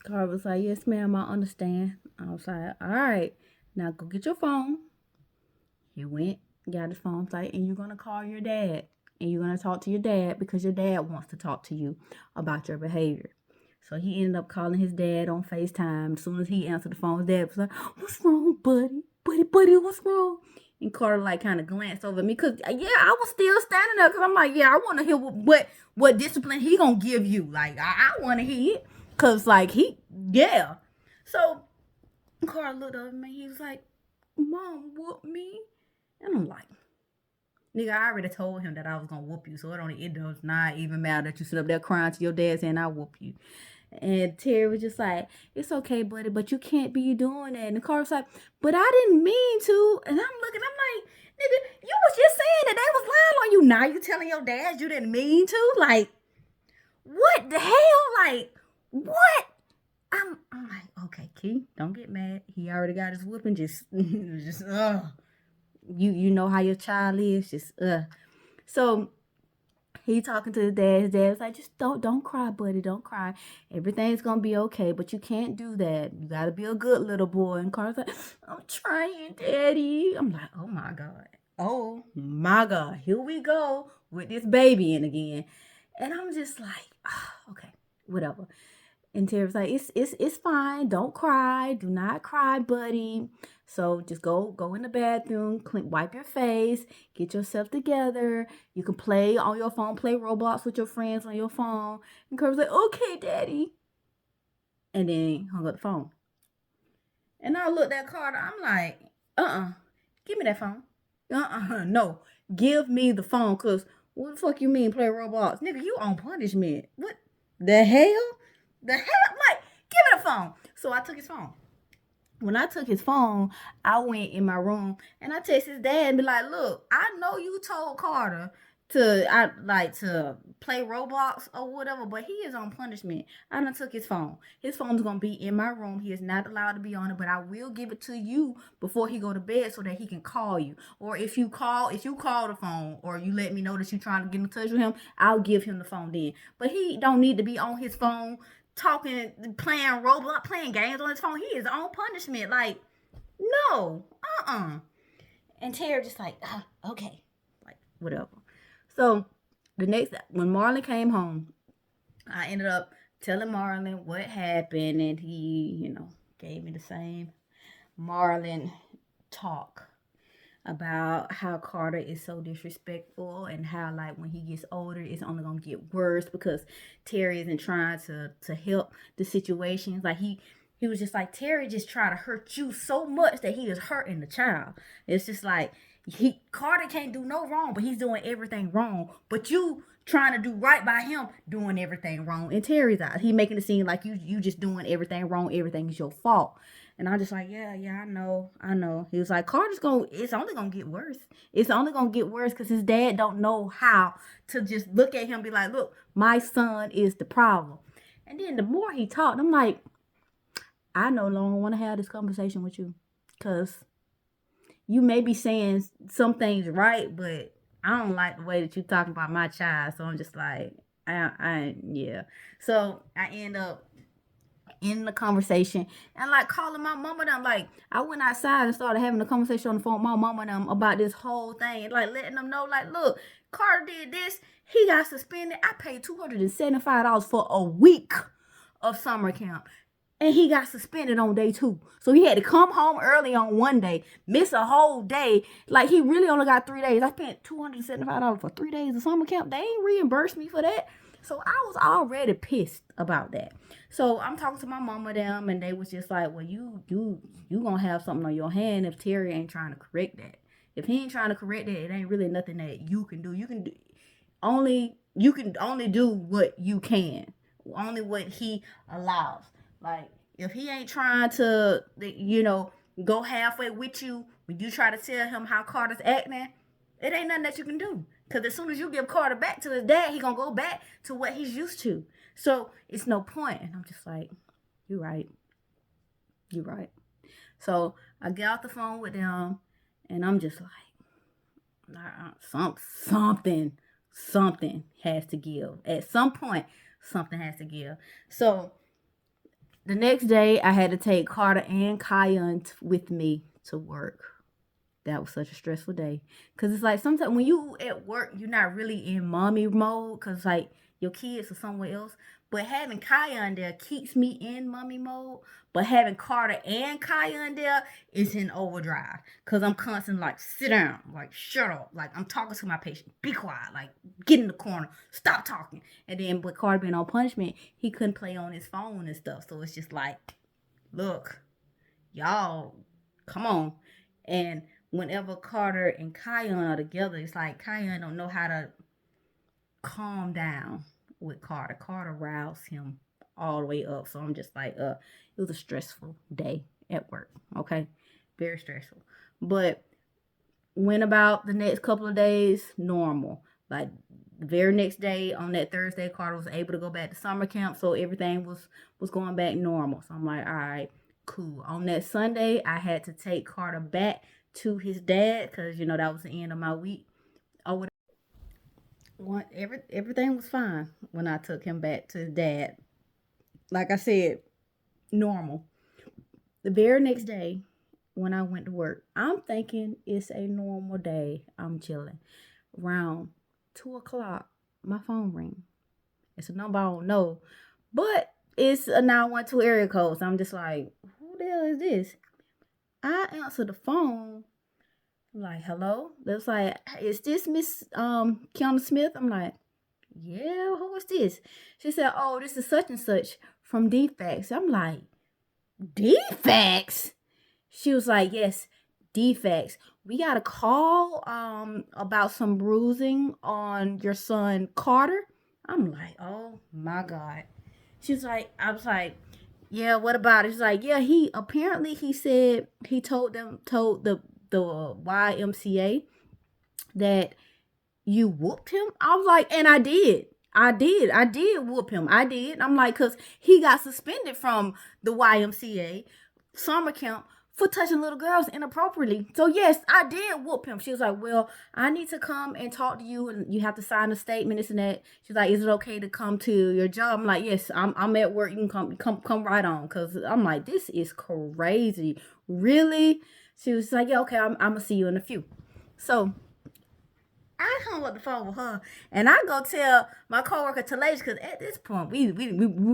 Carter was like, yes, ma'am, I understand. I was like, all right, now go get your phone. He went, got his phone, like, and you're going to call your dad. And you're going to talk to your dad because your dad wants to talk to you about your behavior. So he ended up calling his dad on FaceTime. As soon as he answered the phone, his dad was like, what's wrong, buddy? Buddy, what's wrong? And Carter like kind of glanced over at me because yeah, I was still standing there because I'm like, yeah, I want to hear what discipline he gonna give you. Like I want to hear it because like yeah. So Carter looked up at me. He was like, Mom, whoop me. And I'm like, nigga, I already told him that I was gonna whoop you, so it does not even matter that you sit up there crying to your dad saying I whoop you. And Terry was just like, it's okay, buddy, but you can't be doing that. And the car was like, but I didn't mean to. And I'm looking, I'm like, nigga, you was just saying that they was lying on you. Now you telling your dad you didn't mean to? Like, what the hell? Like, what? I'm like, okay, Key, don't get mad. He already got his whooping. Just you know how your child is. So he talking to his dad. His dad was like, just don't cry, buddy. Don't cry. Everything's gonna be okay. But you can't do that. You gotta be a good little boy. And Carter's like, I'm trying, Daddy. I'm like, oh my God. Oh my God. Here we go with this baby in again. And I'm just like, oh, okay, whatever. And Terry's like, it's fine. Don't cry. Do not cry, buddy. So just go in the bathroom, wipe your face, get yourself together. You can play on your phone, play Roblox with your friends on your phone. And Kirby's like, okay, Daddy. And then hung up the phone. And I looked at Carter. I'm like, give me that phone. No, give me the phone. Cause what the fuck you mean play Roblox, nigga? You on punishment? What the hell? The hell? Like, give me the phone. So I took his phone. When I took his phone, I went in my room and I texted his dad and be like, look, I know you told Carter to play Roblox or whatever, but he is on punishment. I done took his phone. His phone's gonna be in my room. He is not allowed to be on it, but I will give it to you before he go to bed so that he can call you. Or if you call the phone or you let me know that you're trying to get in touch with him, I'll give him the phone then. But he don't need to be on his phone talking, playing Roblox, playing games on his phone. He is on punishment. Like, no, And Terry just like, okay, like whatever. So the next, when Marlon came home, I ended up telling Marlon what happened, and he, gave me the same Marlon talk about how Carter is so disrespectful and how like when he gets older it's only gonna get worse because Terry isn't trying to help the situation. Like he was just like, Terry just try to hurt you so much that he is hurting the child. It's just like Carter can't do no wrong, but he's doing everything wrong. But you trying to do right by him, doing everything wrong. And Terry's out. He making it seem like you just doing everything wrong. Everything is your fault. And I just like, yeah, I know. He was like, it's only gonna get worse. It's only gonna get worse because his dad don't know how to just look at him and be like, look, my son is the problem. And then the more he talked, I'm like, I no longer want to have this conversation with you. Because you may be saying some things right, but I don't like the way that you talking about my child. So I'm just like, yeah. So I end up in the conversation and like calling my mama them. Like I went outside and started having a conversation on the phone with my mama them about this whole thing, like letting them know, like, look, Carter did this, he got suspended. I paid $275 for a week of summer camp, and he got suspended on day 2. So he had to come home early on one day, miss a whole day. Like he really only got 3 days. I spent $275 for 3 days of summer camp. They ain't reimbursed me for that. So I was already pissed about that. So I'm talking to my mama them, and they was just like, well, you gonna have something on your hand if Terry ain't trying to correct that. If he ain't trying to correct that, it ain't really nothing that you can do. You can only do what you can. Only what he allows. Like if he ain't trying to, go halfway with you when you try to tell him how Carter's acting, it ain't nothing that you can do. Because as soon as you give Carter back to his dad, he gonna go back to what he's used to. So it's no point. And I'm just like, you're right. You're right. So I get off the phone with them, and I'm just like, something has to give. At some point, something has to give. So The next day, I had to take Carter and Kyan with me to work. That was such a stressful day. Because it's like sometimes when you at work, you're not really in mommy mode because like your kids are somewhere else. But having Kyan there keeps me in mommy mode. But having Carter and Kyan there is in overdrive. Because I'm constantly like, sit down, like, shut up. Like, I'm talking to my patient. Be quiet. Like, get in the corner. Stop talking. And then, with Carter being on punishment, he couldn't play on his phone and stuff. So it's just like, look, y'all, come on. And whenever Carter and Kyan are together, it's like Kyan don't know how to calm down with Carter. Carter roused him all the way up. So I'm just like, it was a stressful day at work. Okay. Very stressful. But went about the next couple of days normal. Like the very next day, on that Thursday, Carter was able to go back to summer camp. So everything was going back normal. So I'm like, all right, cool. On that Sunday, I had to take Carter back to his dad because, that was the end of my week. Everything was fine when I took him back to his dad. Like I said, normal. The very next day, when I went to work, I'm thinking it's a normal day. I'm chilling. Around 2 o'clock, my phone ring. It's a number I don't know, but it's a 912 area code. So I'm just like, who the hell is this? I answered the phone. I'm like, hello? That's like, is this Miss Kiana Smith? I'm like, yeah, who is this? She said, oh, this is such and such from DFAX. I'm like, DFAX? She was like, yes, DFAX. We got a call about some bruising on your son Carter. I'm like, oh my God. She's like, I was like, yeah, what about it? She's like, yeah, he said he told the YMCA that you whooped him. I was like, and I did whoop him. I did. I'm like, because he got suspended from the YMCA summer camp for touching little girls inappropriately. So yes, I did whoop him. She was like, well, I need to come and talk to you and you have to sign a statement, this and that. She's like, is it okay to come to your job? I'm like, yes, I'm at work. You can come right on. Cause I'm like, this is crazy. Really? She was like, yeah, okay, I'm gonna see you in a few. So I hung up the phone with her, and I go tell my coworker Talage, because at this point we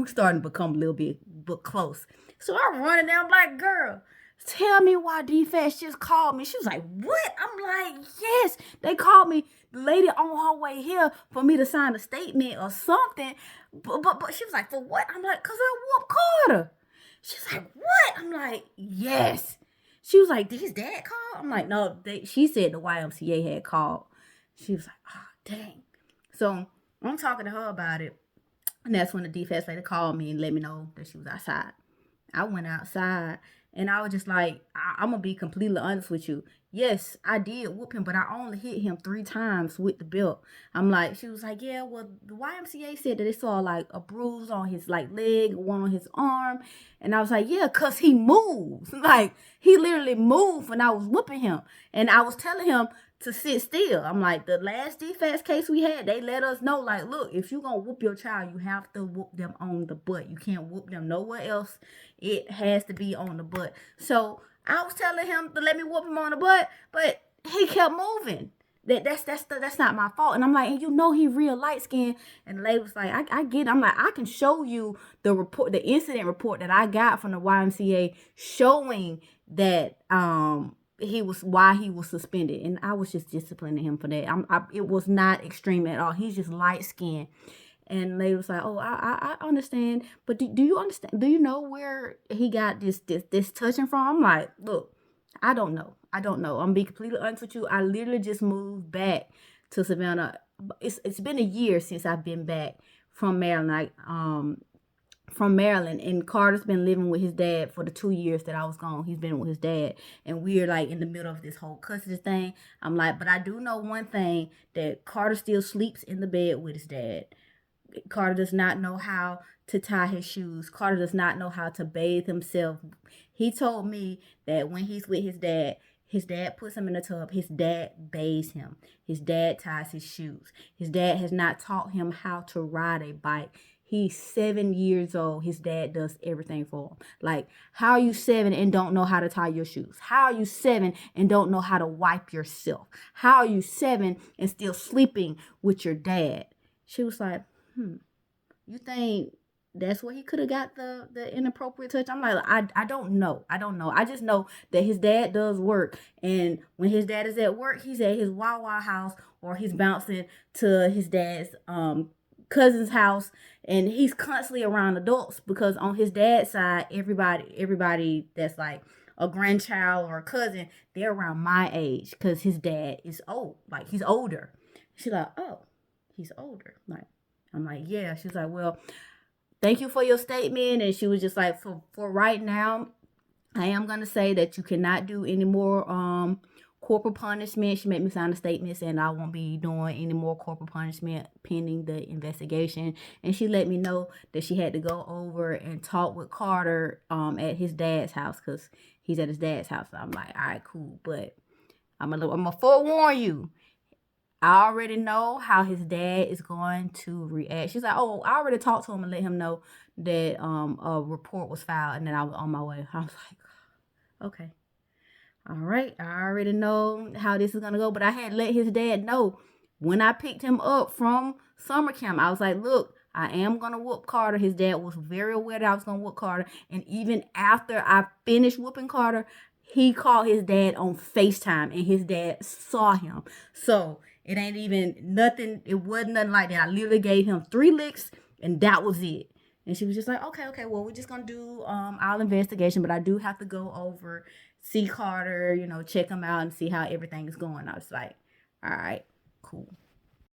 starting to become a little bit close. So I'm running down, I'm like, girl, tell me why DFAS just called me. She was like, what? I'm like, yes, they called me. The lady on her way here for me to sign a statement or something. But she was like, for what? I'm like, because I whooped Carter. She's like, what? I'm like, yes. She was like, did his dad call? I'm like, no. She said the YMCA had called. She was like, oh, dang. So I'm talking to her about it. And that's when the DFAS lady called me and let me know that she was outside. I went outside and I was just like, I'm going to be completely honest with you. Yes, I did whoop him, but I only hit him 3 times with the belt. I'm like, she was like, yeah, well, the YMCA said that they saw like a bruise on his like leg, one on his arm. And I was like, yeah, because he moves. Like, he literally moved when I was whooping him. And I was telling him to sit still. I'm like, the last DFAS case we had, they let us know, like, look, if you're going to whoop your child, you have to whoop them on the butt. You can't whoop them nowhere else. It has to be on the butt. So I was telling him to let me whoop him on the butt, but he kept moving. That's not my fault. And I'm like, and he real light skinned. And the lady was like, I get it. I'm like, I can show you the incident report that I got from the YMCA showing that he was suspended, and I was just disciplining him for that. It was not extreme at all. He's just light skinned. And they was like, oh, I understand, but do you understand? Do you know where he got this touching from? I'm like, look, I don't know. I'm being completely honest with you. I literally just moved back to Savannah. It's been a year since I've been back from Maryland. And Carter's been living with his dad for the 2 years that I was gone. He's been with his dad, and we're like in the middle of this whole custody thing. I'm like, but I do know one thing, that Carter still sleeps in the bed with his dad. Carter does not know how to tie his shoes. Carter does not know how to bathe himself. He told me that when he's with his dad puts him in the tub. His dad bathes him. His dad ties his shoes. His dad has not taught him how to ride a bike. He's 7 years old. His dad does everything for him. Like, how are you 7 and don't know how to tie your shoes? How are you 7 and don't know how to wipe yourself? How are you 7 and still sleeping with your dad? She was like, you think that's where he could have got the inappropriate touch? I'm like, I don't know. I don't know. I just know that his dad does work. And when his dad is at work, he's at his Wawa house, or he's bouncing to his dad's cousin's house, and he's constantly around adults, because on his dad's side, everybody that's like a grandchild or a cousin, they're around my age, because his dad is old. Like, he's older. She's like, oh, he's older. Like, I'm like, yeah. She's like, well, thank you for your statement. And she was just like, for right now, I am going to say that you cannot do any more corporal punishment. She made me sign a statement saying I won't be doing any more corporal punishment pending the investigation. And she let me know that she had to go over and talk with Carter at his dad's house, because he's at his dad's house. So I'm like, all right, cool. But I'm gonna forewarn you. I already know how his dad is going to react. She's like, oh, I already talked to him and let him know that a report was filed and that I was on my way. I was like, okay. All right. I already know how this is going to go. But I had let his dad know when I picked him up from summer camp. I was like, look, I am going to whoop Carter. His dad was very aware that I was going to whoop Carter. And even after I finished whooping Carter, he called his dad on FaceTime, and his dad saw him. So it ain't even nothing. It wasn't nothing like that. I literally gave him 3 licks, and that was it. And she was just like, okay, well, we're just going to do our investigation, but I do have to go over, see Carter, check him out and see how everything is going. I was like, all right, cool.